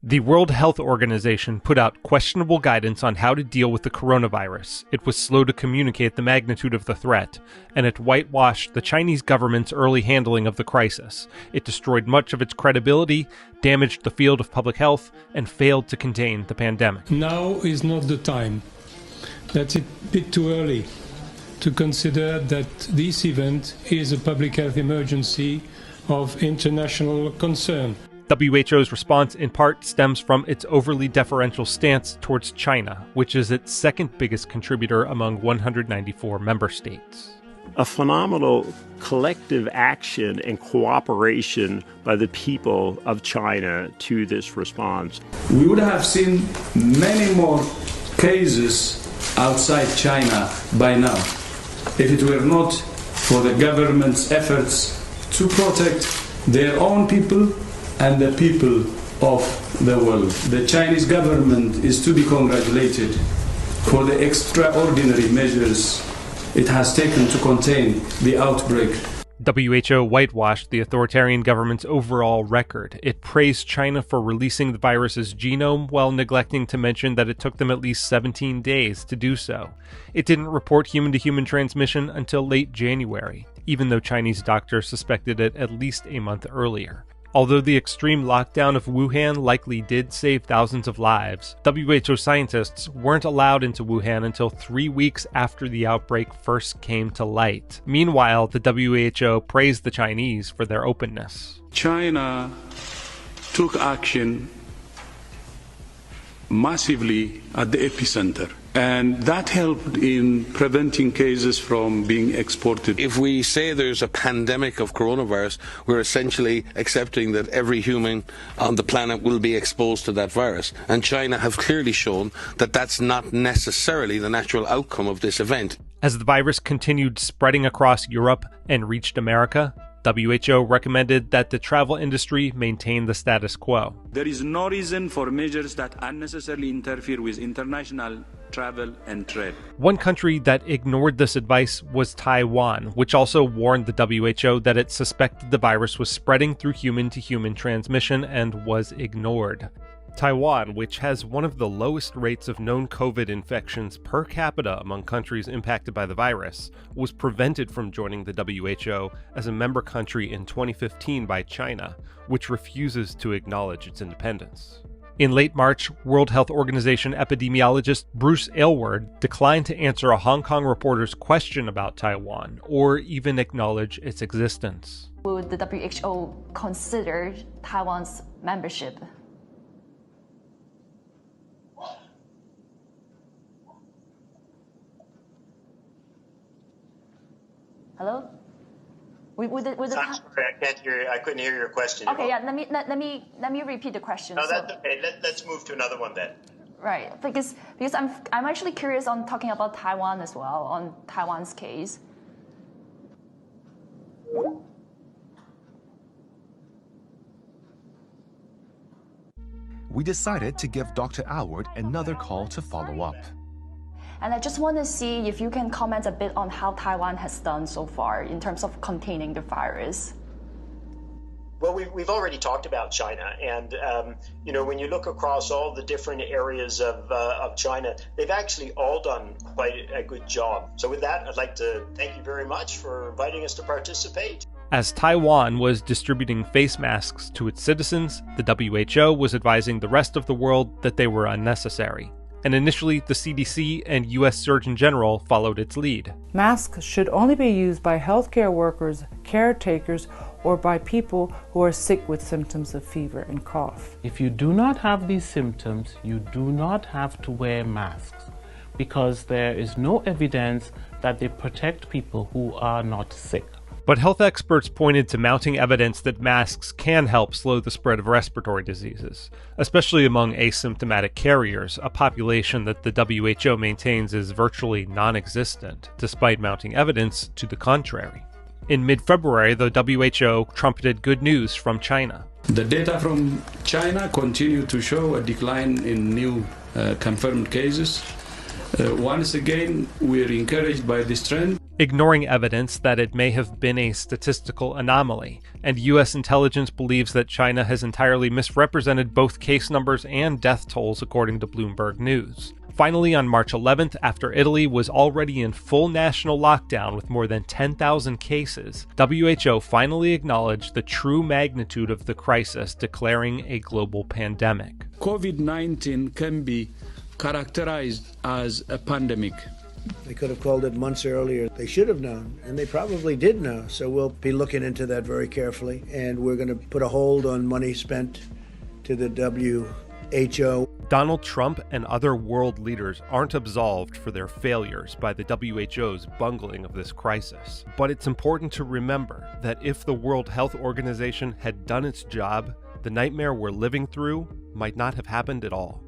The World Health Organization put out questionable guidance on how to deal with the coronavirus. It was slow to communicate the magnitude of the threat, and it whitewashed the Chinese government's early handling of the crisis. It destroyed much of its credibility, damaged the field of public health, and failed to contain the pandemic. Now is not the time. That's a bit too early to consider that this event is a public health emergency of international concern. WHO's response in part stems from its overly deferential stance towards China, which is its second biggest contributor among 194 member states. A phenomenal collective action and cooperation by the people of China to this response. We would have seen many more cases outside China by now if it were not for the government's efforts to protect their own people and the people of the world. The Chinese government is to be congratulated for the extraordinary measures it has taken to contain the outbreak. WHO whitewashed the authoritarian government's overall record. It praised China for releasing the virus's genome while neglecting to mention that it took them at least 17 days to do so. It didn't report human-to-human transmission until late January, even though Chinese doctors suspected it at least a month earlier. Although the extreme lockdown of Wuhan likely did save thousands of lives, WHO scientists weren't allowed into Wuhan until 3 weeks after the outbreak first came to light. Meanwhile, the WHO praised the Chinese for their openness. China took action massively at the epicenter, and that helped in preventing cases from being exported. If we say there's a pandemic of coronavirus, we're essentially accepting that every human on the planet will be exposed to that virus. And China have clearly shown that that's not necessarily the natural outcome of this event. As the virus continued spreading across Europe and reached America, WHO recommended that the travel industry maintain the status quo. There is no reason for measures that unnecessarily interfere with international travel and trade. One country that ignored this advice was Taiwan, which also warned the WHO that it suspected the virus was spreading through human-to-human transmission and was ignored. Taiwan, which has one of the lowest rates of known COVID infections per capita among countries impacted by the virus, was prevented from joining the WHO as a member country in 2015 by China, which refuses to acknowledge its independence. In late March, World Health Organization epidemiologist Bruce Aylward declined to answer a Hong Kong reporter's question about Taiwan, or even acknowledge its existence. Would the WHO consider Taiwan's membership? Hello? Sorry, I can't hear you. I couldn't hear your question. Okay, yeah. Let me repeat the question. No, that's okay. Let's move to another one then. Right, because I'm actually curious on talking about Taiwan as well, on Taiwan's case. We decided to give Dr. Aylward another call to follow up. And I just want to see if you can comment a bit on how Taiwan has done so far in terms of containing the virus. Well, we've already talked about China, and when you look across all the different areas of China, they've actually all done quite a good job. So with that, I'd like to thank you very much for inviting us to participate. As Taiwan was distributing face masks to its citizens, the WHO was advising the rest of the world that they were unnecessary. And initially, the CDC and U.S. Surgeon General followed its lead. Masks should only be used by healthcare workers, caretakers, or by people who are sick with symptoms of fever and cough. If you do not have these symptoms, you do not have to wear masks, because there is no evidence that they protect people who are not sick. But health experts pointed to mounting evidence that masks can help slow the spread of respiratory diseases, especially among asymptomatic carriers, a population that the WHO maintains is virtually non-existent, despite mounting evidence to the contrary. In mid-February, the WHO trumpeted good news from China. The data from China continue to show a decline in new confirmed cases. Once again, we're encouraged by this trend. ignoring evidence that it may have been a statistical anomaly, and U.S. intelligence believes that China has entirely misrepresented both case numbers and death tolls according to Bloomberg News. Finally, on March 11th, after Italy was already in full national lockdown with more than 10,000 cases, WHO finally acknowledged the true magnitude of the crisis, declaring a global pandemic. COVID-19 can be characterized as a pandemic. They could have called it months earlier. They should have known, and they probably did know. So we'll be looking into that very carefully, and we're going to put a hold on money spent to the WHO. Donald Trump and other world leaders aren't absolved for their failures by the WHO's bungling of this crisis. But it's important to remember that if the World Health Organization had done its job, the nightmare we're living through might not have happened at all.